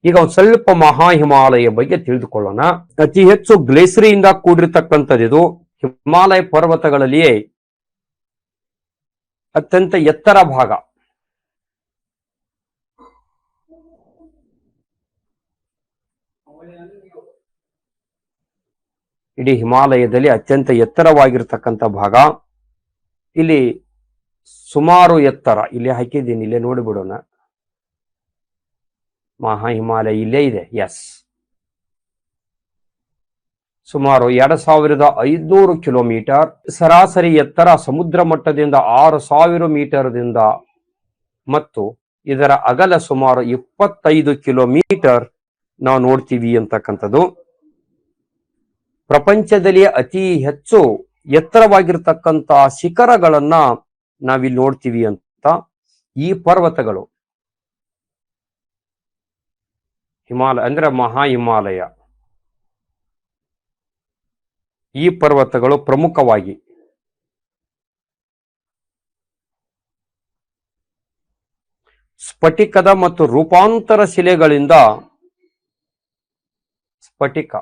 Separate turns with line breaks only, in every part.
ಈಗ ಒಂದು ಸ್ವಲ್ಪ ಮಹಾ ಹಿಮಾಲಯ ಬಗ್ಗೆ ತಿಳಿದುಕೊಳ್ಳೋಣ. ಅತಿ ಹೆಚ್ಚು ಗ್ಲೇಸರಿಯಿಂದ ಕೂಡಿರ್ತಕ್ಕಂಥದ್ದು ಇದು. ಹಿಮಾಲಯ ಪರ್ವತಗಳಲ್ಲಿಯೇ ಅತ್ಯಂತ ಎತ್ತರ ಭಾಗ. ಇಡೀ ಹಿಮಾಲಯದಲ್ಲಿ ಅತ್ಯಂತ ಎತ್ತರವಾಗಿರ್ತಕ್ಕಂಥ ಭಾಗ. ಇಲ್ಲಿ ಸುಮಾರು ಎತ್ತರ ಇಲ್ಲೇ ಹಾಕಿದ್ದೀನಿ, ಇಲ್ಲೇ ನೋಡಿಬಿಡೋಣ. ಮಹಾ ಹಿಮಾಲಯ ಇಲ್ಲೇ ಇದೆ. ಎಸ್, ಸುಮಾರು 2500 ಕಿಲೋಮೀಟರ್. ಸರಾಸರಿ ಎತ್ತರ ಸಮುದ್ರ ಮಟ್ಟದಿಂದ 6000 ಮೀಟರ್ದಿಂದ ಮತ್ತು ಇದರ ಅಗಲ ಸುಮಾರು 25 ಕಿಲೋಮೀಟರ್ ನಾವು ನೋಡ್ತೀವಿ ಅಂತಕ್ಕಂಥದ್ದು. ಪ್ರಪಂಚದಲ್ಲಿ ಅತಿ ಹೆಚ್ಚು ಎತ್ತರವಾಗಿರ್ತಕ್ಕಂಥ ಶಿಖರಗಳನ್ನ ನಾವಿಲ್ಲಿ ನೋಡ್ತೀವಿ ಅಂತ. ಈ ಪರ್ವತಗಳು ಹಿಮಾಲಯ ಅಂದ್ರೆ ಮಹಾ ಹಿಮಾಲಯ. ಈ ಪರ್ವತಗಳು ಪ್ರಮುಖವಾಗಿ ಸ್ಫಟಿಕದ ಮತ್ತು ರೂಪಾಂತರ ಶಿಲೆಗಳಿಂದ ಸ್ಫಟಿಕ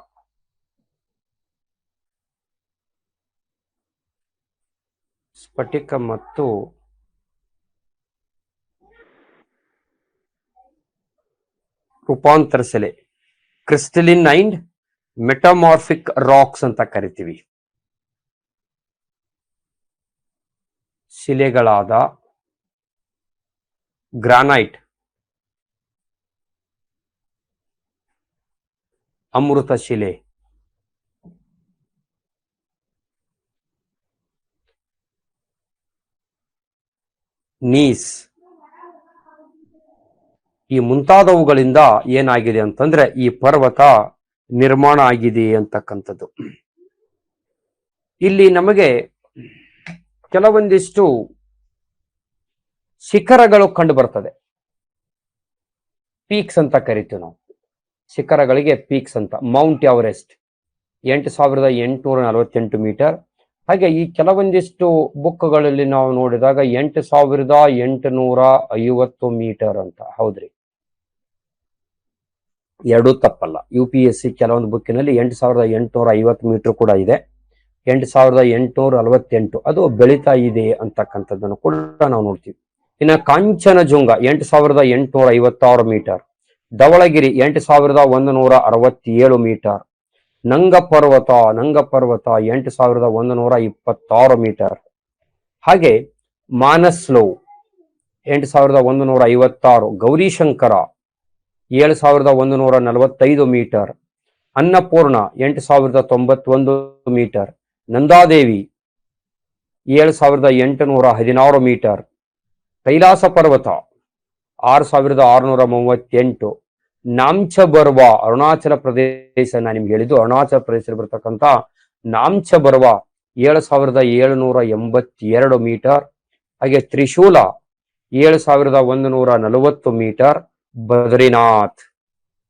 ಮತ್ತು ರೂಪಾಂತರ ಶಿಲೆ, ಕ್ರಿಸ್ಟಲಿನ್ ಅಂಡ್ ಮೆಟಮಾರ್ಫಿಕ್ ರಾಕ್ಸ್ ಅಂತ ಕರಿತೀವಿ. ಶಿಲೆಗಳಾದ ಗ್ರಾನೈಟ್, ಅಮೃತ ಶಿಲೆ, ನೀಸ್, ಈ ಮುಂತಾದವುಗಳಿಂದ ಏನಾಗಿದೆ ಅಂತಂದ್ರೆ ಈ ಪರ್ವತ ನಿರ್ಮಾಣ ಆಗಿದೆ ಅಂತಕ್ಕಂಥದ್ದು. ಇಲ್ಲಿ ನಮಗೆ ಕೆಲವೊಂದಿಷ್ಟು ಶಿಖರಗಳು ಕಂಡು ಬರ್ತದೆ. ಪೀಕ್ಸ್ ಅಂತ ಕರಿತೀವಿ ನಾವು. ಶಿಖರಗಳಿಗೆ ಪೀಕ್ಸ್ ಅಂತ. Mount Everest 8848 metre. ಹಾಗೆ ಈ ಕೆಲವೊಂದಿಷ್ಟು ಬುಕ್ಗಳಲ್ಲಿ ನಾವು ನೋಡಿದಾಗ 8850 ಮೀಟರ್ ಅಂತ. ಹೌದ್ರಿ, ಎರಡೂ ತಪ್ಪಲ್ಲ. UPSC ಕೆಲವೊಂದು ಬುಕ್ಕಿನಲ್ಲಿ 8850 ಮೀಟರ್ ಕೂಡ ಇದೆ. 8848 ಅದು ಬೆಳೀತಾ ಇದೆ ಅಂತಕ್ಕಂಥದ್ದನ್ನು ಕೂಡ ನಾವು ನೋಡ್ತೀವಿ. ಇನ್ನು ಕಾಂಚನಜುಂಗ 8856 ಮೀಟರ್. ಧವಳಗಿರಿ 8167 ಮೀಟರ್. ನಂಗ ಪರ್ವತ 8126 ಮೀಟರ್. ಹಾಗೆ Manaslu 8156. Gaurishankar 7145 metre. Annapurna 8091 metre. Nanda Devi 7816 metre. Kailash ಪರ್ವತ 6638. ನಾಮ್ಚಬರ್ವಾ ಅರುಣಾಚಲ ಪ್ರದೇಶ, ನಾನು ನಿಮ್ಗೆ ಹೇಳಿದ್ದು ಅರುಣಾಚಲ ಪ್ರದೇಶದಲ್ಲಿ ಬರ್ತಕ್ಕಂಥ ನಾಮ್ಚಬರ್ವಾ 7782 ಮೀಟರ್. ಹಾಗೆ ತ್ರಿಶೂಲ 7140 ಮೀಟರ್. ಬದ್ರಿನಾಥ್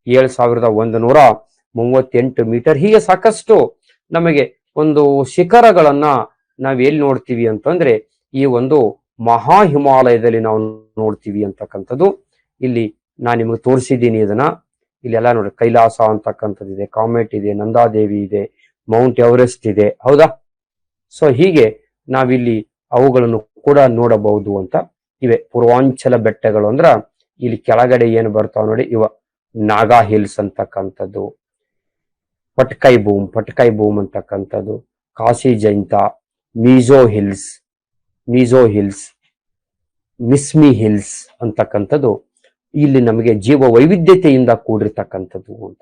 7138 ಮೀಟರ್. ಹೀಗೆ ಸಾಕಷ್ಟು ನಮಗೆ ಒಂದು ಶಿಖರಗಳನ್ನ ನಾವ್ ಎಲ್ಲಿ ನೋಡ್ತೀವಿ ಅಂತಂದ್ರೆ ಈ ಒಂದು ಮಹಾ ಹಿಮಾಲಯದಲ್ಲಿ ನಾವು ನೋಡ್ತೀವಿ ಅಂತಕ್ಕಂಥದ್ದು. ಇಲ್ಲಿ ನಾನು ನಿಮಗೆ ತೋರಿಸಿದ್ದೀನಿ ಇದನ್ನ. ಇಲ್ಲೆಲ್ಲ ನೋಡಿ, ಕೈಲಾಸ ಅಂತಕ್ಕಂಥದ್ದು ಇದೆ, ಕಾಮೆಟ್ ಇದೆ, ನಂದಾದೇವಿ ಇದೆ, ಮೌಂಟ್ ಎವರೆಸ್ಟ್ ಇದೆ. ಹೌದಾ? ಸೊ ಹೀಗೆ ನಾವಿಲ್ಲಿ ಅವುಗಳನ್ನು ಕೂಡ ನೋಡಬಹುದು ಅಂತ ಇವೆ. ಪೂರ್ವಾಂಚಲ ಬೆಟ್ಟಗಳು ಅಂದ್ರ ಇಲ್ಲಿ ಕೆಳಗಡೆ ಏನು ಬರ್ತಾವ ನೋಡಿ, ಇವ ನಾಗಾ ಹಿಲ್ಸ್ ಅಂತಕ್ಕಂಥದ್ದು, ಪಟ್ಕೈ ಬೂಮ್ ಅಂತಕ್ಕಂಥದ್ದು, ಕಾಶಿ ಜೈಂತ, ಮೀಜೋ ಹಿಲ್ಸ್, ಮಿಸ್ಮಿ ಹಿಲ್ಸ್ ಅಂತಕ್ಕಂಥದ್ದು ಇಲ್ಲಿ ನಮಗೆ ಜೀವ ವೈವಿಧ್ಯತೆಯಿಂದ ಕೂಡಿರ್ತಕ್ಕಂಥದ್ದು ಅಂತ.